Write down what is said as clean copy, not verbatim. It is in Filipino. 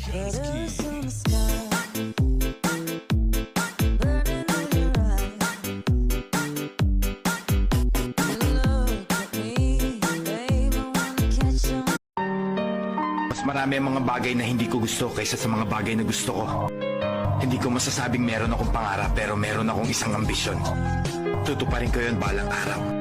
Mas marami ang mga bagay na hindi ko gusto kaysa sa mga bagay na gusto ko. Hindi ko masasabing meron akong pangarap pero meron akong isang ambisyon. Tutuparin ko yun balang araw.